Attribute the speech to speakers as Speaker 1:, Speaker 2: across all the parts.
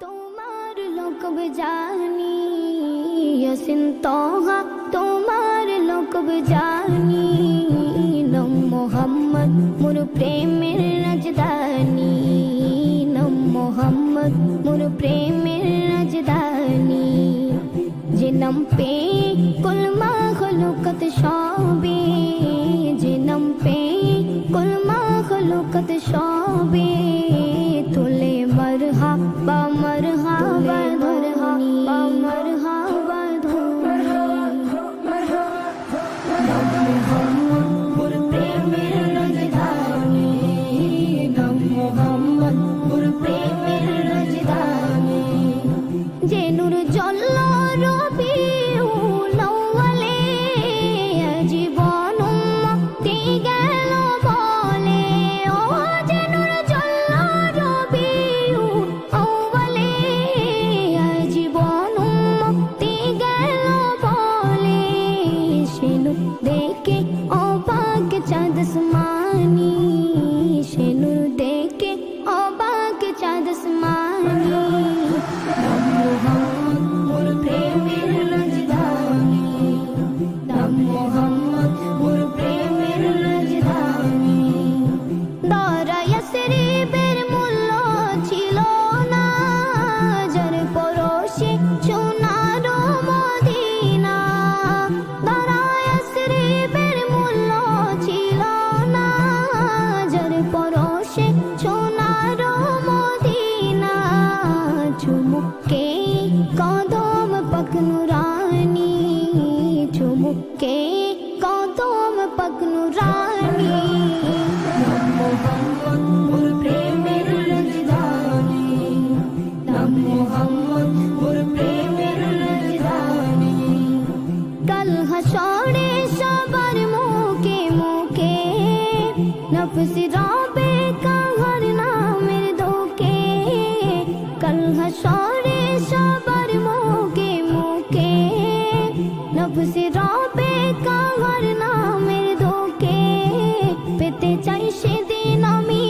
Speaker 1: তোমার লোকব জানি ইয়াসিন তোহা তোমার লোকব জানি নম মোহাম্মদ মোর প্রেমের রাজধানী নম মোহাম্মদ মোর প্রেমের রাজধানী যে নাম পে কুল মাখলুকাত সবে যে নাম পে কুল মাখলুকাত সবে তুলে মরহাবা মরহাবা মরহাবা মরহাবা নম মোহাম্মদ মোর প্রেমের রাজধানী নম মোহাম্মদ মোর প্রেমের রাজধানী যে নূর জ্বলল রবিউল আউয়ালে জীবন মুক্তি গেল বলে ও যে নূর জ্বলল রবিউল আউয়ালে জীবন মুক্তি গেল বলে সে নূর দেখে অবাক চাঁদ আসমানি সে নূর দেখে অবাক চাঁদ আসমানি নম মোহাম্মদ মোর প্রেমের রাজধানী নম মোহাম্মদ মোর প্রেমের রাজধানী দরা ইয়াসরিবের মূল্য ছিল না যার পরশে সোনার মদিনা দরা ইয়াসরিবের মূল্য ছিল না যার পরশে সোনার মদিনা চুমুকে কদম পাক নুরানি চুমুকে কদম পাক নুরানি নম মোহাম্মদ মোর প্রেমের রাজধানী নম মোহাম্মদ মোর প্রেমের রাজধানী কাল হাসরে সবার মুখে মুখে নফসি রবে কাহার নামের ধোকে কাল হাসরে সবার মুখে মুখে নফসি রবে কাহার নামের ধোকে পেতে চাই সেদিন আমি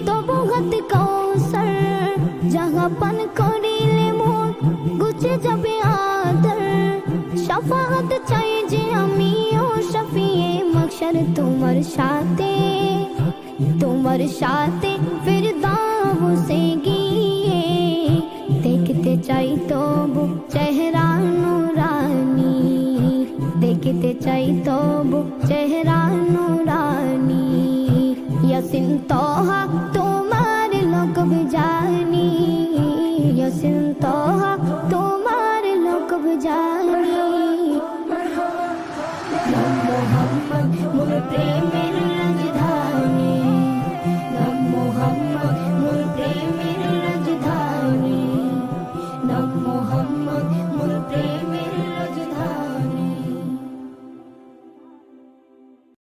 Speaker 1: তবু হাত কৌসর যাহা পান করিলে মোর গুছে যাবে আদর শাফাআত চাই যে আমি ও শফিয়ে মাহশর তোমার সাথে ফিরদাউসে গিয়ে দেখতে চাই তবু চেহারা নুরানি দেখতে চাই তবু চেহারা নুরানি ইয়াসিন তোহা তোমার লোকব জানি ইয়াসিন